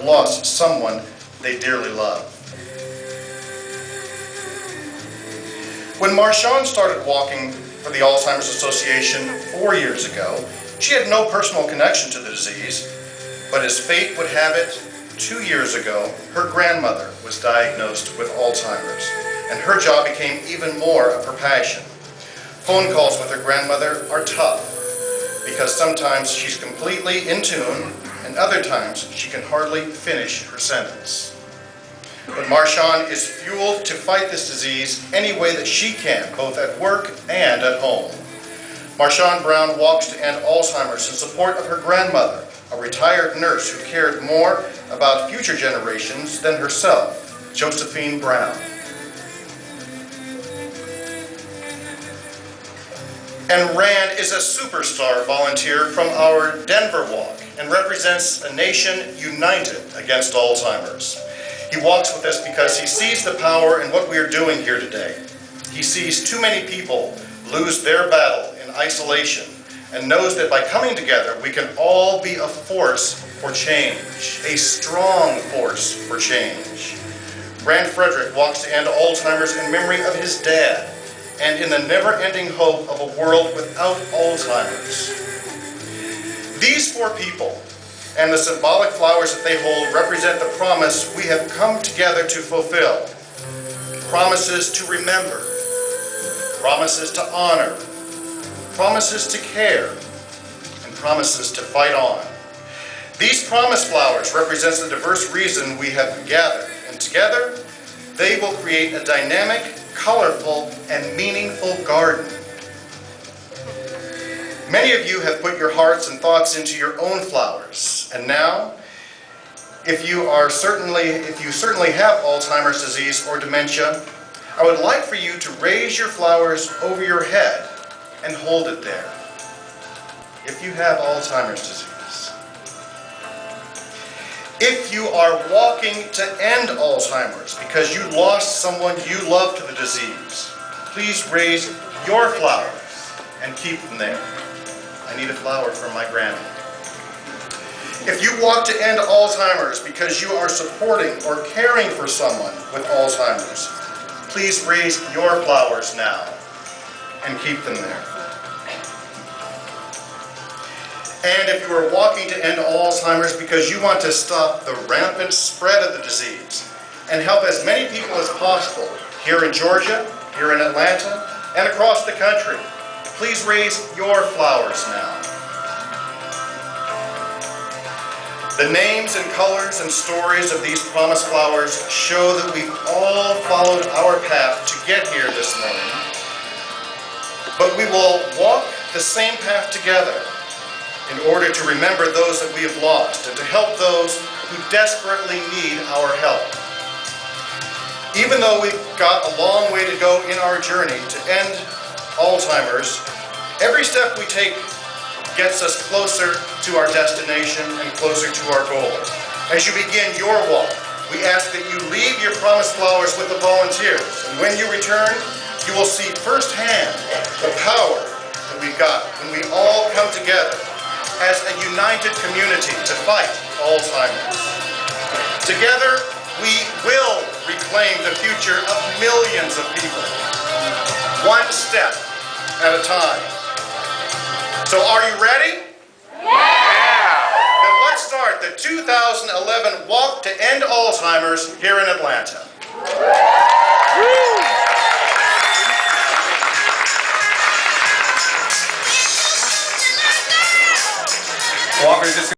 lost someone they dearly love. When Marshawn started walking for the Alzheimer's Association 4 years ago, she had no personal connection to the disease, but as fate would have it, 2 years ago, her grandmother was diagnosed with Alzheimer's, and her job became even more of her passion. Phone calls with her grandmother are tough, because sometimes she's completely in tune, and other times she can hardly finish her sentence. But Marshawn is fueled to fight this disease any way that she can, both at work and at home. Marshawn Brown walks to end Alzheimer's in support of her grandmother, a retired nurse who cared more about future generations than herself, Josephine Brown. And Rand is a superstar volunteer from our Denver walk and represents a nation united against Alzheimer's. He walks with us because he sees the power in what we are doing here today. He sees too many people lose their battle in isolation and knows that by coming together we can all be a force for change, a strong force for change. Rand Frederick walks to end Alzheimer's in memory of his dad and in the never-ending hope of a world without Alzheimer's. These 4 people and the symbolic flowers that they hold represent the promise we have come together to fulfill. Promises to remember, promises to honor, promises to care, and promises to fight on. These promise flowers represent the diverse reason we have gathered, and together they will create a dynamic, colorful, and meaningful garden. Many of you have put your hearts and thoughts into your own flowers, and now, if you certainly have Alzheimer's disease or dementia, I would like for you to raise your flowers over your head and hold it there. If you have Alzheimer's disease. If you are walking to end Alzheimer's because you lost someone you love to the disease, please raise your flowers and keep them there. I need a flower from my grandma. If you walk to end Alzheimer's because you are supporting or caring for someone with Alzheimer's, please raise your flowers now and keep them there. And if you are walking to end Alzheimer's because you want to stop the rampant spread of the disease and help as many people as possible here in Georgia, here in Atlanta, and across the country, please raise your flowers now. The names and colors and stories of these promise flowers show that we've all followed our path to get here this morning, but we will walk the same path together in order to remember those that we have lost and to help those who desperately need our help. Even though we've got a long way to go in our journey to end Alzheimer's, every step we take gets us closer to our destination and closer to our goal. As you begin your walk, we ask that you leave your promised flowers with the volunteers, and when you return, you will see firsthand the power that we've got when we all come together as a united community to fight Alzheimer's. Together, we will reclaim the future of millions of people, one step at a time. So are you ready? Yeah! Then let's start the 2011 Walk to End Alzheimer's here in Atlanta. Walkers,